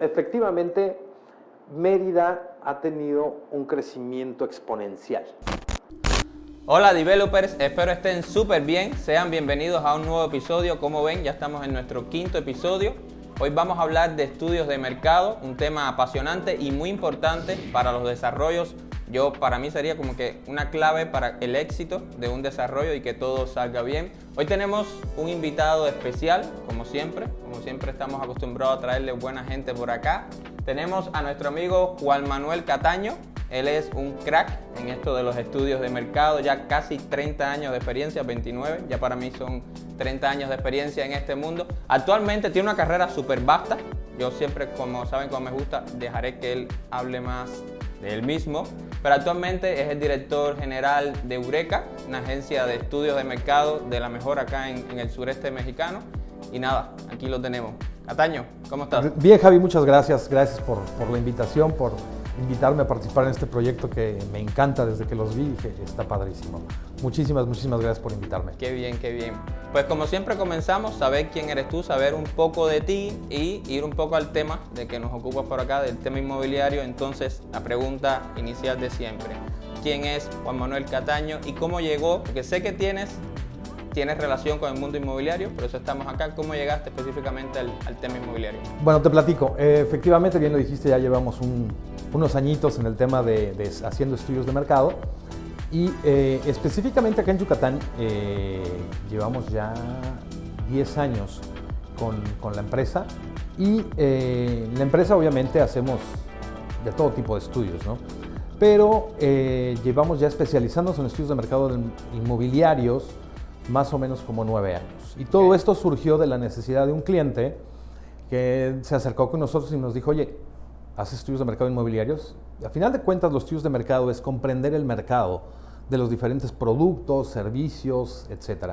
efectivamente, Mérida ha tenido un crecimiento exponencial. Hola developers, espero estén súper bien, sean bienvenidos a un nuevo episodio. Como ven, ya estamos en nuestro 5º episodio. Hoy vamos a hablar de estudios de mercado, un tema apasionante y muy importante para los desarrollos. Para mí sería como que una clave para el éxito de un desarrollo y que todo salga bien. Hoy tenemos un invitado especial, como siempre estamos acostumbrados a traerle buena gente por acá. Tenemos a nuestro amigo Juan Manuel Cataño. Él es un crack en esto de los estudios de mercado, ya casi 30 años de experiencia, 29, ya para mí son 30 años de experiencia en este mundo. Actualmente tiene una carrera súper vasta. Yo siempre, como saben, como me gusta, dejaré que él hable más de él mismo. Pero actualmente es el director general de Eureka, una agencia de estudios de mercado de la mejor acá en el sureste mexicano. Y nada, aquí lo tenemos. Cataño, ¿cómo estás? Bien, Javi, muchas gracias. Gracias por la invitación, por invitarme a participar en este proyecto que me encanta desde que los vi y que está padrísimo. Muchísimas gracias por invitarme. Qué bien, qué bien. Pues como siempre comenzamos, saber quién eres tú, saber un poco de ti y ir un poco al tema de que nos ocupa por acá, del tema inmobiliario. Entonces, la pregunta inicial de siempre. ¿Quién es Juan Manuel Cataño y cómo llegó? Porque sé que tienes relación con el mundo inmobiliario, por eso estamos acá. ¿Cómo llegaste específicamente al tema inmobiliario? Bueno, te platico. Efectivamente, bien lo dijiste, ya llevamos unos añitos en el tema de haciendo estudios de mercado y específicamente acá en Yucatán llevamos ya 10 años con la empresa y en la empresa obviamente hacemos de todo tipo de estudios, ¿no? Pero llevamos ya especializándonos en estudios de mercado inmobiliarios más o menos como 9 años. Y todo esto surgió de la necesidad de un cliente que se acercó con nosotros y nos dijo, oye, ¿haces estudios de mercado inmobiliarios? A final de cuentas, los estudios de mercado es comprender el mercado de los diferentes productos, servicios, etc.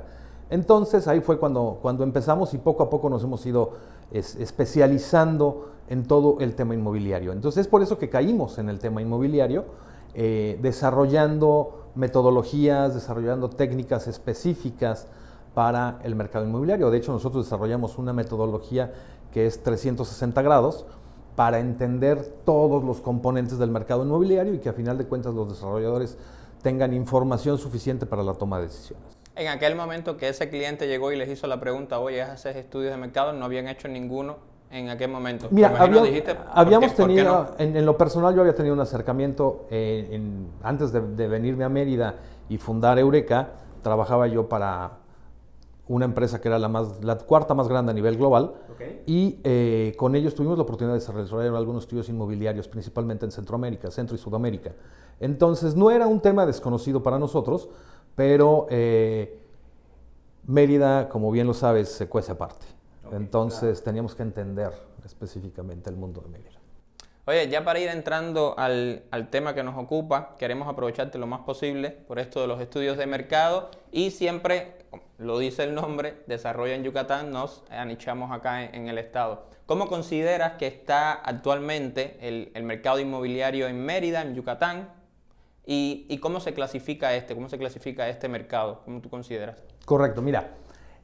Entonces, ahí fue cuando empezamos y poco a poco nos hemos ido especializando en todo el tema inmobiliario. Entonces, es por eso que caímos en el tema inmobiliario, desarrollando metodologías, desarrollando técnicas específicas para el mercado inmobiliario. De hecho, nosotros desarrollamos una metodología que es 360 grados para entender todos los componentes del mercado inmobiliario y que a final de cuentas los desarrolladores tengan información suficiente para la toma de decisiones. En aquel momento que ese cliente llegó y les hizo la pregunta, oye, ¿haces estudios de mercado? No habían hecho ninguno en aquel momento. Mira, habíamos tenido, no? en lo personal yo había tenido un acercamiento, antes de venirme a Mérida y fundar Eureka, trabajaba yo para una empresa que era la cuarta más grande a nivel global, y con ellos tuvimos la oportunidad de desarrollar algunos estudios inmobiliarios, principalmente en Centroamérica, Centro y Sudamérica. Entonces no era un tema desconocido para nosotros, pero Mérida, como bien lo sabes, se cuece aparte. Entonces teníamos que entender específicamente el mundo de Mérida. Oye, ya para ir entrando al tema que nos ocupa, queremos aprovecharte lo más posible por esto de los estudios de mercado y siempre, lo dice el nombre, Desarrollo en Yucatán, nos anichamos acá en el estado. ¿Cómo consideras que está actualmente el mercado inmobiliario en Mérida, en Yucatán? ¿Y cómo se clasifica este mercado? ¿Cómo tú consideras? Correcto, mira.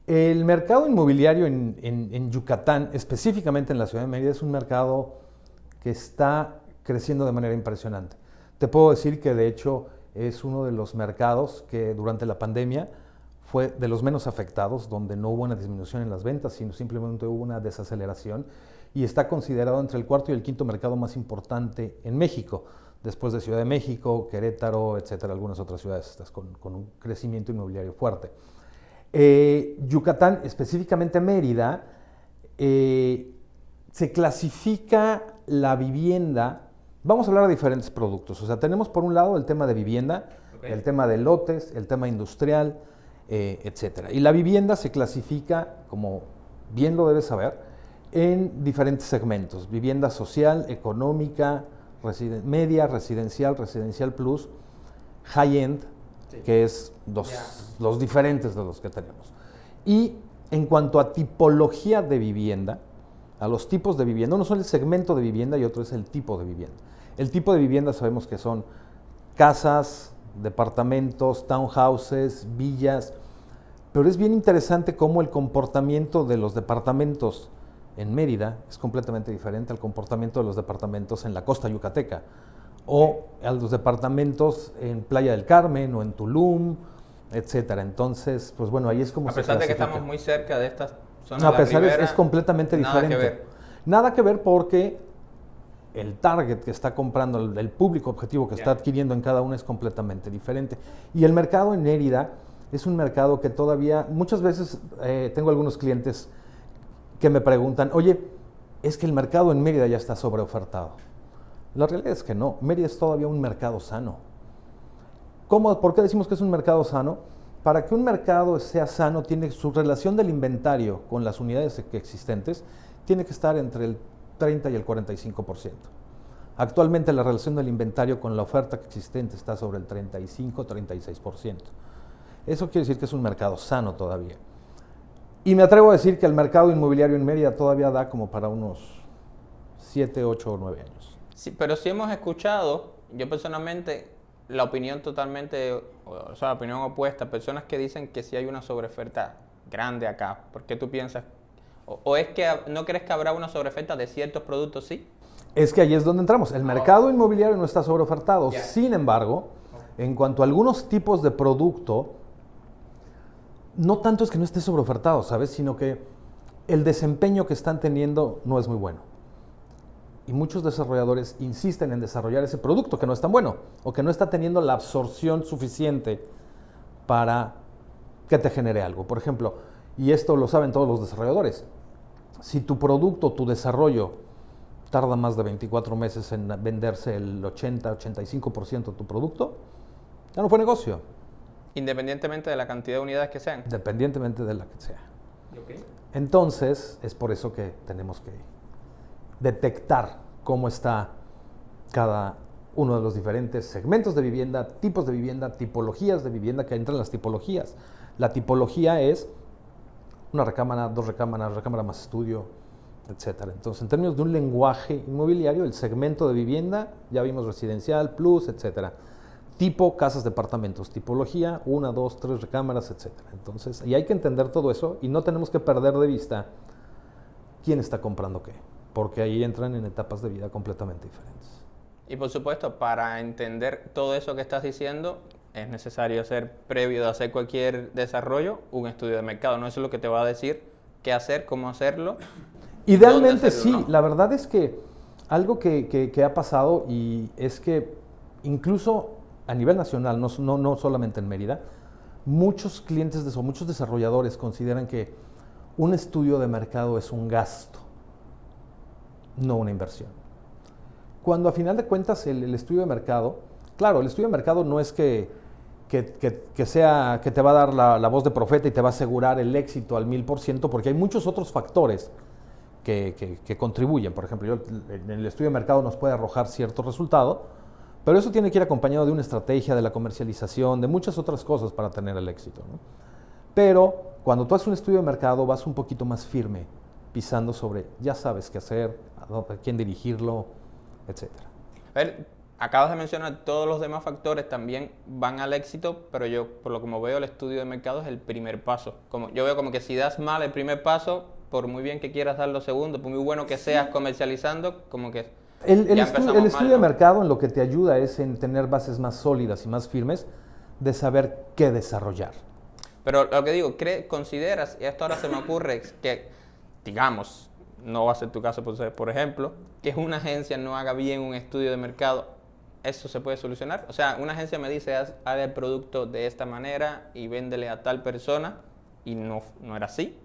El mercado inmobiliario en Yucatán, específicamente en la ciudad de Mérida, es un mercado que está creciendo de manera impresionante. Te puedo decir que de hecho es uno de los mercados que durante la pandemia fue de los menos afectados, donde no hubo una disminución en las ventas, sino simplemente hubo una desaceleración y está considerado entre el 4º y el 5º mercado más importante en México, después de Ciudad de México, Querétaro, etcétera, algunas otras ciudades con un crecimiento inmobiliario fuerte. Yucatán, específicamente Mérida, se clasifica la vivienda. Vamos a hablar de diferentes productos. O sea, tenemos por un lado el tema de vivienda, el tema de lotes, el tema industrial, etcétera. Y la vivienda se clasifica, como bien lo debes saber, en diferentes segmentos. Vivienda social, económica, media, residencial plus, high-end, que es los diferentes de los que tenemos. Y en cuanto a tipología de vivienda, a los tipos de vivienda, uno es el segmento de vivienda y otro es el tipo de vivienda. El tipo de vivienda sabemos que son casas, departamentos, townhouses, villas, pero es bien interesante cómo el comportamiento de los departamentos en Mérida es completamente diferente al comportamiento de los departamentos en la costa yucateca o a los departamentos en Playa del Carmen o en Tulum, etcétera. Entonces, pues bueno, ahí es como A pesar de que estamos muy cerca de estas zonas a de la pesar ribera, es completamente diferente. Nada que ver. Nada que ver porque el target que está comprando, el público objetivo que está adquiriendo en cada una es completamente diferente. Y el mercado en Mérida es un mercado que todavía, muchas veces tengo algunos clientes que me preguntan, oye, es que el mercado en Mérida ya está sobreofertado. La realidad es que no, Mérida es todavía un mercado sano. ¿Por qué decimos que es un mercado sano? Para que un mercado sea sano, tiene su relación del inventario con las unidades existentes, tiene que estar entre el 30 y el 45%. Actualmente la relación del inventario con la oferta existente está sobre el 35-36%. Eso quiere decir que es un mercado sano todavía. Y me atrevo a decir que el mercado inmobiliario en Mérida todavía da como para unos 7, 8 o 9 años. Sí, pero sí hemos escuchado, yo personalmente, la opinión totalmente, o sea, la opinión opuesta, personas que dicen que sí hay una sobreoferta grande acá. ¿Por qué tú piensas? ¿O es que no crees que habrá una sobreoferta de ciertos productos, sí? Es que ahí es donde entramos. El mercado inmobiliario no está sobreofertado. Yeah. Sin embargo, en cuanto a algunos tipos de producto, no tanto es que no esté sobreofertado, ¿sabes? Sino que el desempeño que están teniendo no es muy bueno. Y muchos desarrolladores insisten en desarrollar ese producto que no es tan bueno o que no está teniendo la absorción suficiente para que te genere algo. Por ejemplo, y esto lo saben todos los desarrolladores, si tu producto, tu desarrollo tarda más de 24 meses en venderse el 80-85% de tu producto, ya no fue negocio. Independientemente de la cantidad de unidades que sean. Independientemente de la que sea. Okay. Entonces, es por eso que tenemos que detectar cómo está cada uno de los diferentes segmentos de vivienda, tipos de vivienda, tipologías de vivienda, que entran las tipologías. La tipología es una recámara, dos recámaras, recámara más estudio, etcétera. Entonces, en términos de un lenguaje inmobiliario, el segmento de vivienda, ya vimos residencial, plus, etcétera. Tipo casas, departamentos, tipología, 1, 2, 3 recámaras, etcétera. Entonces, y hay que entender todo eso y no tenemos que perder de vista quién está comprando qué, porque ahí entran en etapas de vida completamente diferentes. Y por supuesto, para entender todo eso que estás diciendo, es necesario hacer, previo de hacer cualquier desarrollo, un estudio de mercado. No eso es lo que te va a decir qué hacer, cómo hacerlo. Idealmente hacerlo, sí, ¿no? La verdad es que algo que ha pasado y es que incluso a nivel nacional, no solamente en Mérida, muchos clientes muchos desarrolladores consideran que un estudio de mercado es un gasto, no una inversión. Cuando a final de cuentas el estudio de mercado, claro, el estudio de mercado no es que te va a dar la voz de profeta y te va a asegurar el éxito al 1000%, porque hay muchos otros factores que contribuyen. Por ejemplo, en el estudio de mercado nos puede arrojar cierto resultado, pero eso tiene que ir acompañado de una estrategia, de la comercialización, de muchas otras cosas para tener el éxito, ¿no? Pero cuando tú haces un estudio de mercado vas un poquito más firme, pisando sobre, ya sabes qué hacer, a quién dirigirlo, etcétera. A ver, acabas de mencionar todos los demás factores también van al éxito, pero yo, por lo como veo, el estudio de mercado es el primer paso. Yo veo como que si das mal el primer paso, por muy bien que quieras dar los segundos, por muy bueno que seas comercializando, como que el estudio de mercado en lo que te ayuda es en tener bases más sólidas y más firmes de saber qué desarrollar. Pero lo que digo, consideras, y esto ahora se me ocurre, que, digamos, no va a ser tu caso, por ejemplo, que una agencia no haga bien un estudio de mercado, ¿eso se puede solucionar? O sea, una agencia me dice, haz el producto de esta manera y véndele a tal persona, y no era así.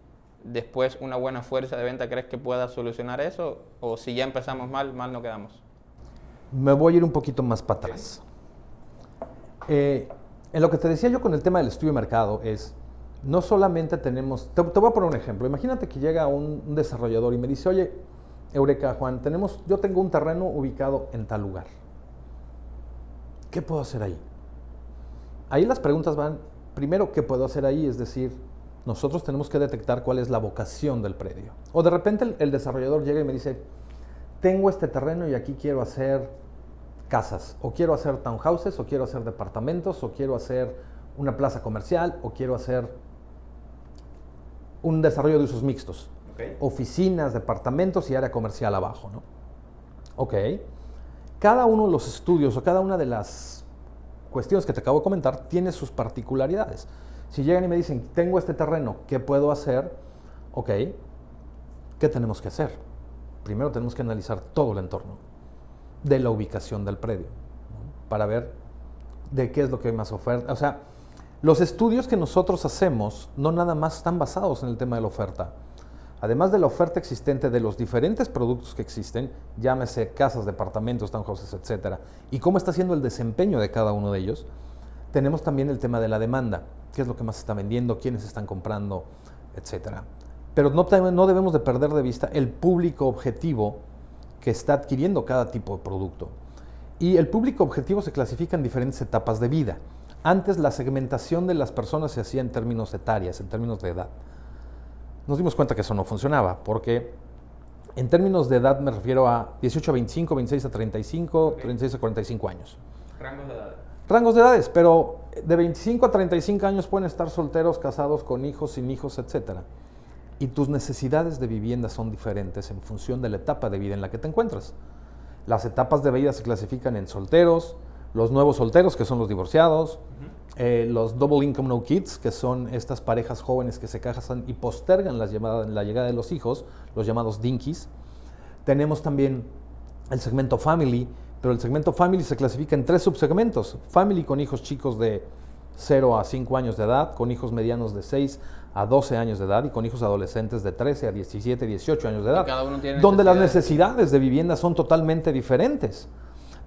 Después, una buena fuerza de venta, ¿crees que pueda solucionar eso? O si ya empezamos mal no quedamos. Me voy a ir un poquito más para atrás. En lo que te decía yo con el tema del estudio de mercado es, no solamente tenemos, te voy a poner un ejemplo. Imagínate que llega un desarrollador y me dice, oye, Eureka, Juan, yo tengo un terreno ubicado en tal lugar. ¿Qué puedo hacer ahí? Ahí las preguntas van, primero, ¿qué puedo hacer ahí? Es decir, nosotros tenemos que detectar cuál es la vocación del predio. O de repente el desarrollador llega y me dice, tengo este terreno y aquí quiero hacer casas, o quiero hacer townhouses, o quiero hacer departamentos, o quiero hacer una plaza comercial, o quiero hacer un desarrollo de usos mixtos. oficinas, departamentos y área comercial abajo, ¿no? Ok. Cada uno de los estudios o cada una de las cuestiones que te acabo de comentar tiene sus particularidades. Si llegan y me dicen, tengo este terreno, ¿qué puedo hacer? Ok, ¿qué tenemos que hacer? Primero tenemos que analizar todo el entorno de la ubicación del predio, ¿no? Para ver de qué es lo que hay más oferta. O sea, los estudios que nosotros hacemos no nada más están basados en el tema de la oferta. Además de la oferta existente de los diferentes productos que existen, llámese casas, departamentos, townhouses, etcétera, y cómo está siendo el desempeño de cada uno de ellos, tenemos también el tema de la demanda, qué es lo que más se está vendiendo, quiénes están comprando, etcétera. Pero no debemos de perder de vista el público objetivo que está adquiriendo cada tipo de producto. Y el público objetivo se clasifica en diferentes etapas de vida. Antes la segmentación de las personas se hacía en términos etarias, en términos de edad. Nos dimos cuenta que eso no funcionaba, porque en términos de edad me refiero a 18 a 25, 26 a 35, 36 a 45 años. Rangos de edad. Rangos de edades, pero de 25 a 35 años pueden estar solteros, casados, con hijos, sin hijos, etcétera. Y tus necesidades de vivienda son diferentes en función de la etapa de vida en la que te encuentras. Las etapas de vida se clasifican en solteros, los nuevos solteros, que son los divorciados, los double income no kids, que son estas parejas jóvenes que se casan y postergan la llegada de los hijos, los llamados dinkies. Tenemos también el segmento family, pero el segmento family se clasifica en 3 subsegmentos. Family con hijos chicos de 0 a 5 años de edad, con hijos medianos de 6 a 12 años de edad y con hijos adolescentes de 13 a 17, 18 años de edad, cada uno tiene donde las necesidades de vivienda son totalmente diferentes.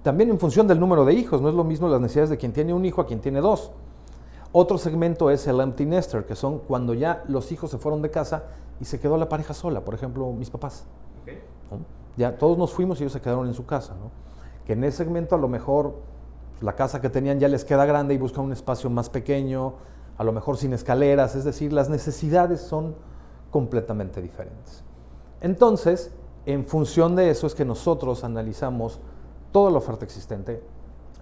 También en función del número de hijos, no es lo mismo las necesidades de quien tiene un hijo a quien tiene 2. Otro segmento es el empty nester, que son cuando ya los hijos se fueron de casa y se quedó la pareja sola, por ejemplo, mis papás. ¿No? Ya todos nos fuimos y ellos se quedaron en su casa, ¿no? Que en ese segmento a lo mejor la casa que tenían ya les queda grande y buscan un espacio más pequeño, a lo mejor sin escaleras, es decir, las necesidades son completamente diferentes. Entonces, en función de eso es que nosotros analizamos toda la oferta existente,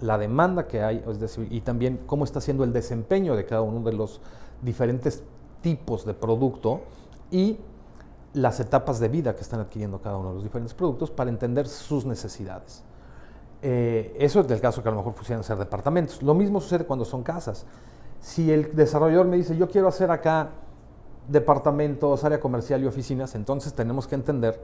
la demanda que hay, es decir, y también cómo está siendo el desempeño de cada uno de los diferentes tipos de producto y las etapas de vida que están adquiriendo cada uno de los diferentes productos para entender sus necesidades. Eso es del caso que a lo mejor pusieran ser departamentos. Lo mismo sucede cuando son casas. Si el desarrollador me dice, yo quiero hacer acá departamentos, área comercial y oficinas, entonces tenemos que entender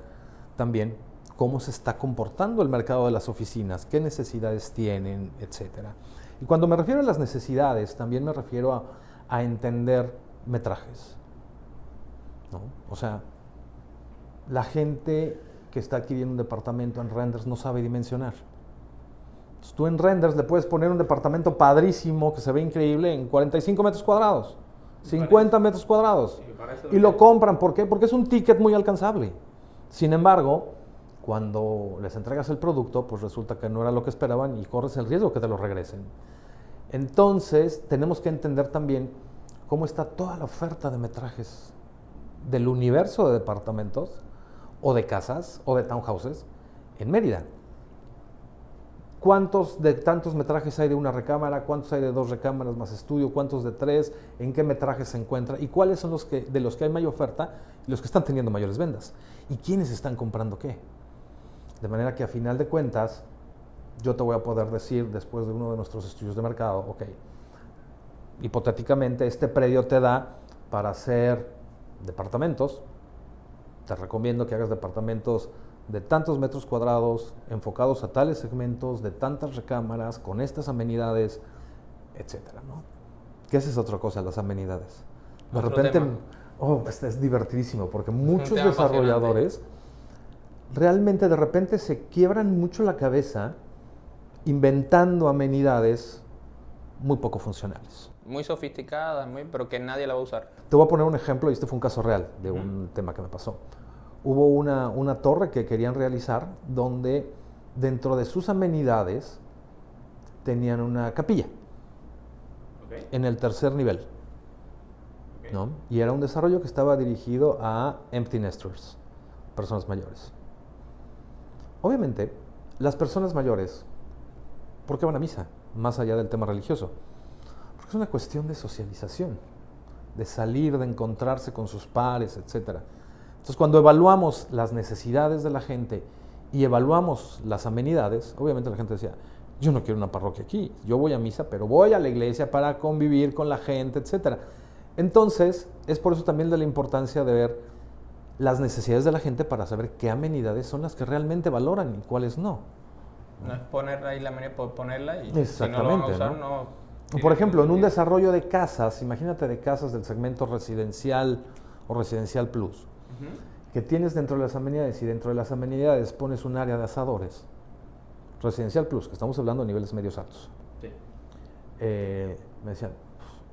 también cómo se está comportando el mercado de las oficinas, qué necesidades tienen, etcétera. Y cuando me refiero a las necesidades, también me refiero a entender metrajes, ¿no? O sea, la gente que está adquiriendo un departamento en renders no sabe dimensionar. Entonces, tú en renders le puedes poner un departamento padrísimo que se ve increíble en 45 metros cuadrados, 50 metros cuadrados, y lo compran. ¿Por qué? Porque es un ticket muy alcanzable. Sin embargo, cuando les entregas el producto, pues resulta que no era lo que esperaban y corres el riesgo que te lo regresen. Entonces, tenemos que entender también cómo está toda la oferta de metrajes del universo de departamentos o de casas o de townhouses en Mérida. ¿Cuántos de tantos metrajes hay de una recámara? ¿Cuántos hay de 2 recámaras más estudio? ¿Cuántos de 3? ¿En qué metrajes se encuentra? ¿Y cuáles son de los que hay mayor oferta y los que están teniendo mayores ventas? ¿Y quiénes están comprando qué? De manera que a final de cuentas, yo te voy a poder decir después de uno de nuestros estudios de mercado, ok, hipotéticamente este predio te da para hacer departamentos. Te recomiendo que hagas departamentos de tantos metros cuadrados, enfocados a tales segmentos, de tantas recámaras, con estas amenidades, etcétera, ¿no? Que esa es otra cosa, las amenidades. De repente, es divertidísimo, porque muchos desarrolladores realmente de repente se quiebran mucho la cabeza inventando amenidades muy poco funcionales. Muy sofisticadas, pero que nadie la va a usar. Te voy a poner un ejemplo, y este fue un caso real de un tema que me pasó. Hubo una torre que querían realizar donde dentro de sus amenidades tenían una capilla en el 3er nivel, ¿no? Y era un desarrollo que estaba dirigido a empty nesters, personas mayores. Obviamente, las personas mayores, ¿por qué van a misa? Más allá del tema religioso. Porque es una cuestión de socialización, de salir, de encontrarse con sus pares, etcétera. Entonces, cuando evaluamos las necesidades de la gente y evaluamos las amenidades, obviamente la gente decía, yo no quiero una parroquia aquí, yo voy a misa, pero voy a la iglesia para convivir con la gente, etc. Entonces, es por eso también de la importancia de ver las necesidades de la gente para saber qué amenidades son las que realmente valoran y cuáles no. No es ponerla ahí la amenidad por ponerla y si no lo van a Exactamente, usar, ¿no? no. Por ejemplo, en un desarrollo de casas, imagínate de casas del segmento residencial o residencial plus, que tienes dentro de las amenidades y dentro de las amenidades pones un área de asadores. Residencial plus, que estamos hablando de niveles medios altos. Sí. Me decían,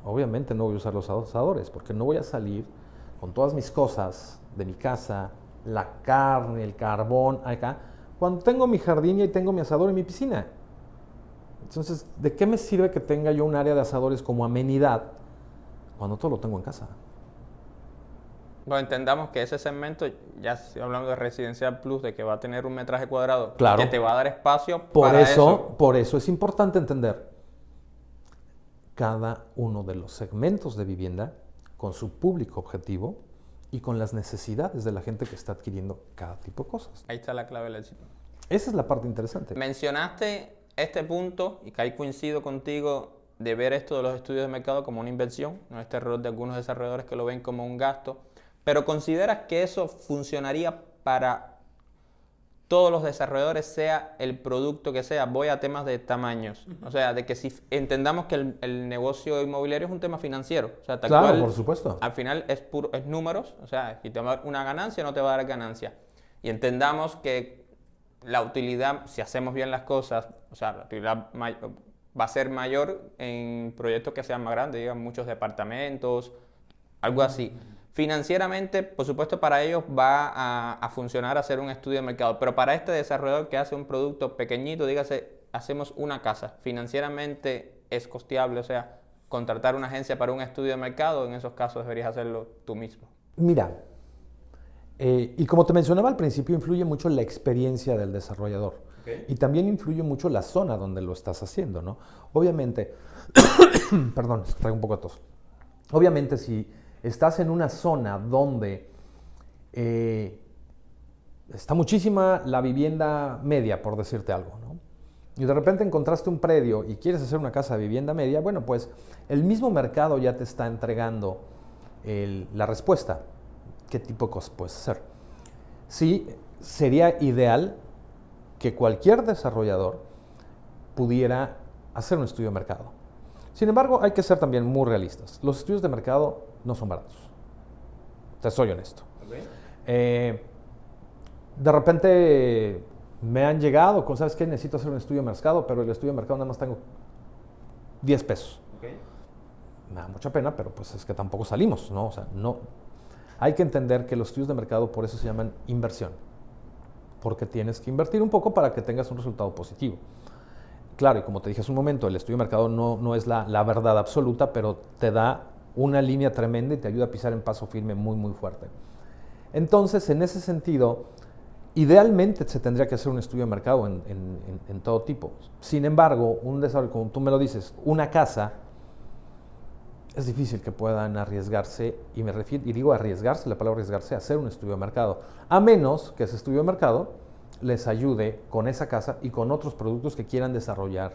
obviamente no voy a usar los asadores, porque no voy a salir con todas mis cosas de mi casa, la carne, el carbón, acá, cuando tengo mi jardín y tengo mi asador y mi piscina. Entonces, ¿de qué me sirve que tenga yo un área de asadores como amenidad cuando todo lo tengo en casa? Bueno, entendamos que ese segmento, ya hablando de residencial plus, de que va a tener un metraje cuadrado, Claro. que te va a dar espacio Por para por eso es importante entender cada uno de los segmentos de vivienda con su público objetivo y con las necesidades de la gente que está adquiriendo cada tipo de cosas. Ahí está la clave del éxito. Esa es la parte interesante. Mencionaste este punto, y que ahí coincido contigo, de ver esto de los estudios de mercado como una inversión, no este error de algunos desarrolladores que lo ven como un gasto, pero ¿consideras que eso funcionaría para todos los desarrolladores, sea el producto que sea? Voy a temas de tamaños, o sea, de que si entendamos que el negocio inmobiliario es un tema financiero, o sea, tal Claro, cual, por supuesto. al final es números, o sea, si te va a dar una ganancia no te va a dar ganancia, y entendamos que la utilidad, si hacemos bien las cosas, o sea, la utilidad va a ser mayor en proyectos que sean más grandes, digan muchos departamentos, algo así. Financieramente, por supuesto, para ellos va a funcionar hacer un estudio de mercado, pero para este desarrollador que hace un producto pequeñito, dígase, hacemos una casa, financieramente es costeable, o sea, contratar una agencia para un estudio de mercado, en esos casos deberías hacerlo tú mismo. Mira, y como te mencionaba al principio, influye mucho la experiencia del desarrollador. Okay. Y también influye mucho la zona donde lo estás haciendo, ¿no? Obviamente, perdón, traigo un poco de tos. Obviamente, si estás en una zona donde está muchísima la vivienda media, por decirte algo, ¿no? Y de repente encontraste un predio y quieres hacer una casa de vivienda media, bueno, pues el mismo mercado ya te está entregando la respuesta. ¿Qué tipo de cosas puedes hacer? Sí, sería ideal que cualquier desarrollador pudiera hacer un estudio de mercado. Sin embargo, hay que ser también muy realistas. Los estudios de mercado no son baratos. Te soy honesto. Okay. De repente me han llegado con, ¿sabes qué? Necesito hacer un estudio de mercado, pero el estudio de mercado nada más tengo 10 pesos. Okay. Me da mucha pena, pero pues es que tampoco salimos, ¿no? O sea, no. Hay que entender que los estudios de mercado por eso se llaman inversión. Porque tienes que invertir un poco para que tengas un resultado positivo. Claro, y como te dije hace un momento, el estudio de mercado no es la verdad absoluta, pero te da una línea tremenda y te ayuda a pisar en paso firme muy, muy fuerte. Entonces, en ese sentido, idealmente se tendría que hacer un estudio de mercado en todo tipo. Sin embargo, un desarrollo, como tú me lo dices, una casa, es difícil que puedan arriesgarse, y digo arriesgarse, la palabra arriesgarse, a hacer un estudio de mercado, a menos que ese estudio de mercado les ayude con esa casa y con otros productos que quieran desarrollar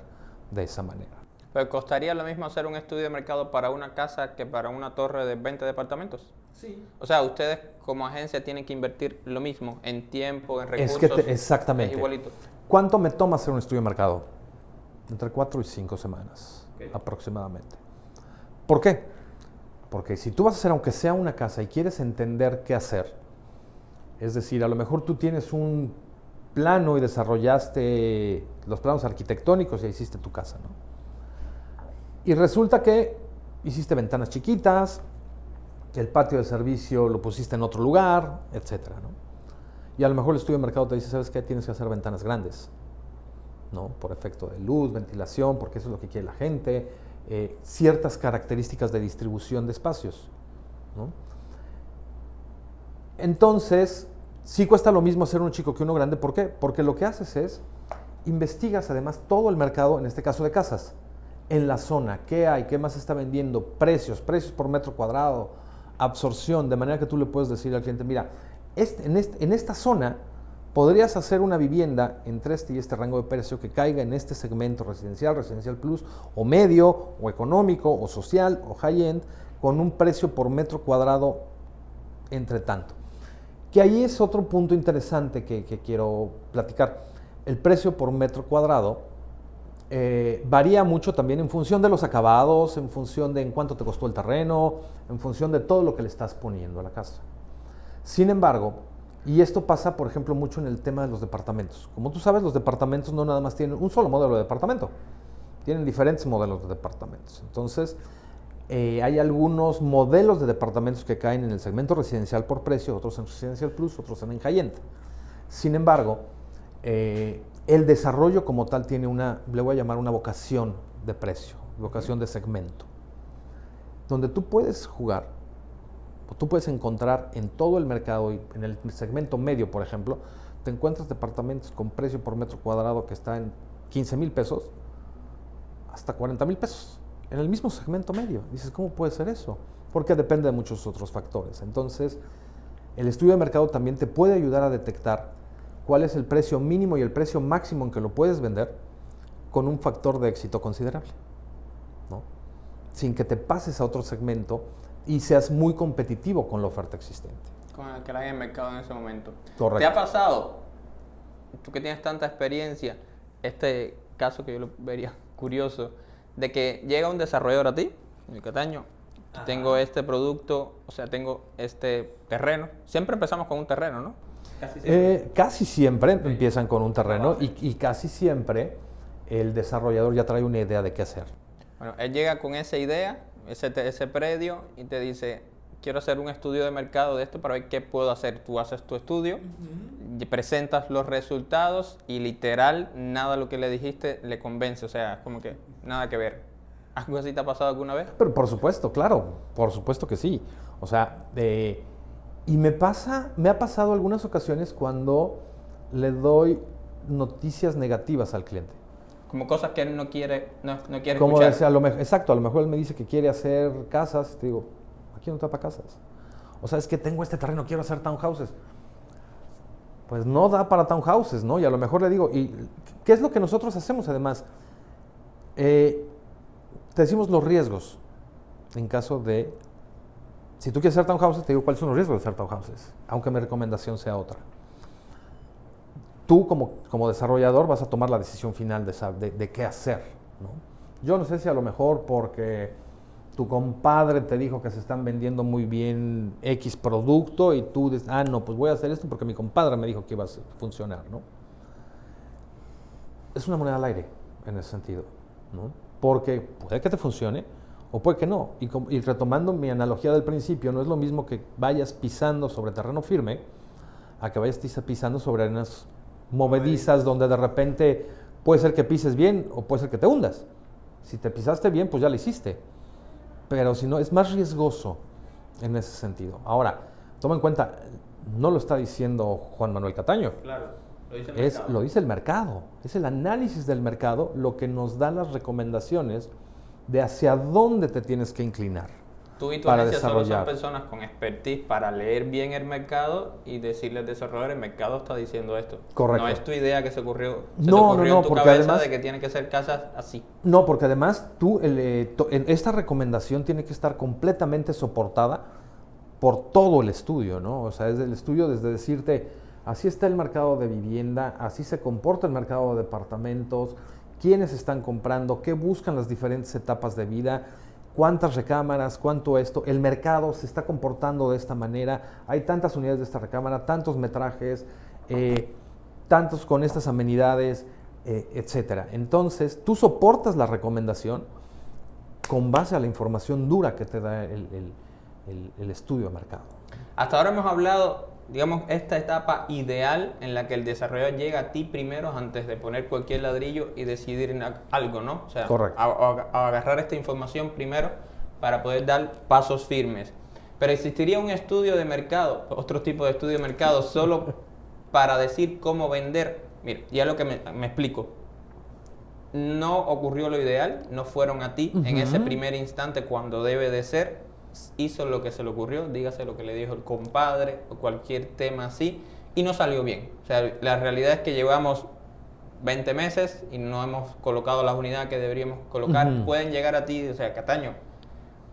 de esa manera. ¿Pero costaría lo mismo hacer un estudio de mercado para una casa que para una torre de 20 departamentos? Sí. O sea, ustedes como agencia tienen que invertir lo mismo en tiempo, en recursos. Exactamente. Es igualito. ¿Cuánto me toma hacer un estudio de mercado? Entre 4 y 5 semanas, okay, aproximadamente. ¿Por qué? Porque si tú vas a hacer, aunque sea una casa, y quieres entender qué hacer, es decir, a lo mejor tú tienes un plano y desarrollaste los planos arquitectónicos y hiciste tu casa, ¿no? Y resulta que hiciste ventanas chiquitas, el patio de servicio lo pusiste en otro lugar, etcétera, ¿no? Y a lo mejor el estudio de mercado te dice, ¿sabes qué? Tienes que hacer ventanas grandes, ¿no? Por efecto de luz, ventilación, porque eso es lo que quiere la gente, ciertas características de distribución de espacios, ¿no? Entonces, sí cuesta lo mismo hacer uno chico que uno grande. ¿Por qué? Porque lo que haces es, investigas además todo el mercado, en este caso de casas, en la zona, qué hay, qué más se está vendiendo, precios por metro cuadrado, absorción, de manera que tú le puedes decir al cliente, mira, en esta zona podrías hacer una vivienda entre este y este rango de precio que caiga en este segmento residencial, residencial plus, o medio, o económico, o social, o high-end, con un precio por metro cuadrado entre tanto. Que ahí es otro punto interesante que quiero platicar. El precio por metro cuadrado varía mucho también en función de los acabados, en función de en cuánto te costó el terreno, en función de todo lo que le estás poniendo a la casa. Sin embargo, y esto pasa, por ejemplo, mucho en el tema de los departamentos. Como tú sabes, los departamentos no nada más tienen un solo modelo de departamento, tienen diferentes modelos de departamentos. Entonces, hay algunos modelos de departamentos que caen en el segmento residencial por precio, otros en residencial plus, otros en high-end. Sin embargo, el desarrollo como tal tiene le voy a llamar una vocación de precio, vocación de segmento, donde tú puedes jugar. Tú puedes encontrar en todo el mercado, y en el segmento medio, por ejemplo, te encuentras departamentos con precio por metro cuadrado que está en 15,000 pesos hasta 40,000 pesos, en el mismo segmento medio. Dices, ¿cómo puede ser eso? Porque depende de muchos otros factores. Entonces, el estudio de mercado también te puede ayudar a detectar cuál es el precio mínimo y el precio máximo en que lo puedes vender con un factor de éxito considerable, ¿no? Sin que te pases a otro segmento y seas muy competitivo con la oferta existente. Con el que hay en el mercado en ese momento. Correcto. ¿Te ha pasado, tú que tienes tanta experiencia, este caso que yo lo vería curioso, de que llega un desarrollador a ti, el Cataño, tengo este producto, o sea, tengo este terreno? Siempre empezamos con un terreno, ¿no? Casi siempre empiezan con un terreno y casi siempre el desarrollador ya trae una idea de qué hacer. Bueno, él llega con esa idea, ese predio, y te dice, quiero hacer un estudio de mercado de esto para ver qué puedo hacer. Tú haces tu estudio, y presentas los resultados y literal nada de lo que le dijiste le convence, o sea, como que nada que ver. ¿Algo así te ha pasado alguna vez? Pero por supuesto, claro, por supuesto que sí. O sea, y me ha pasado algunas ocasiones cuando le doy noticias negativas al cliente. Como cosas que él no quiere Como escuchar. decía, exacto, a lo mejor él me dice que quiere hacer casas, y te digo, aquí no te da para casas. O sea, es que tengo este terreno, quiero hacer townhouses. Pues no da para townhouses, ¿no? Y a lo mejor le digo, ¿y qué es lo que nosotros hacemos además? Te decimos los riesgos. En caso de, si tú quieres hacer townhouses, te digo cuáles son los riesgos de hacer townhouses, aunque mi recomendación sea otra. Tú como desarrollador vas a tomar la decisión final de qué hacer, ¿no? Yo no sé si a lo mejor porque tu compadre te dijo que se están vendiendo muy bien X producto y tú dices, no, pues voy a hacer esto porque mi compadre me dijo que iba a funcionar, ¿no? Es una moneda al aire en ese sentido, ¿no? Porque puede que te funcione o puede que no. Y retomando mi analogía del principio, no es lo mismo que vayas pisando sobre terreno firme a que vayas pisando sobre arenas movedizas donde de repente puede ser que pises bien o puede ser que te hundas. Si te pisaste bien, pues ya lo hiciste. Pero si no, es más riesgoso en ese sentido. Ahora, toma en cuenta, no lo está diciendo Juan Manuel Cataño. Claro, lo dice el mercado. Lo dice el mercado. Es el análisis del mercado lo que nos da las recomendaciones de hacia dónde te tienes que inclinar. Tú y tu agencia solo son personas con expertise para leer bien el mercado y decirle al desarrollador, el mercado está diciendo esto. Correcto. No es tu idea que se te ocurrió en tu porque cabeza además, de que tiene que ser casas así. No, porque además esta recomendación tiene que estar completamente soportada por todo el estudio, ¿no? O sea, es el estudio desde decirte, así está el mercado de vivienda, así se comporta el mercado de departamentos, quiénes están comprando, qué buscan las diferentes etapas de vida, cuántas recámaras, cuánto esto, el mercado se está comportando de esta manera, hay tantas unidades de esta recámara, tantos metrajes, tantos con estas amenidades, etcétera. Entonces, tú soportas la recomendación con base a la información dura que te da el estudio de mercado. Hasta ahora hemos hablado, digamos, esta etapa ideal en la que el desarrollador llega a ti primero antes de poner cualquier ladrillo y decidir en algo, ¿no? O sea, correcto. A agarrar esta información primero para poder dar pasos firmes. Pero existiría un estudio de mercado, otro tipo de estudio de mercado, solo para decir cómo vender. Mira, ya lo que me explico. No ocurrió lo ideal, no fueron a ti en ese primer instante cuando debe de ser. hizo lo que se le ocurrió, dígase lo que le dijo el compadre o cualquier tema así, y no salió bien. O sea, la realidad es que llevamos 20 meses y no hemos colocado las unidades que deberíamos colocar. Pueden llegar a ti, o sea, Cataño,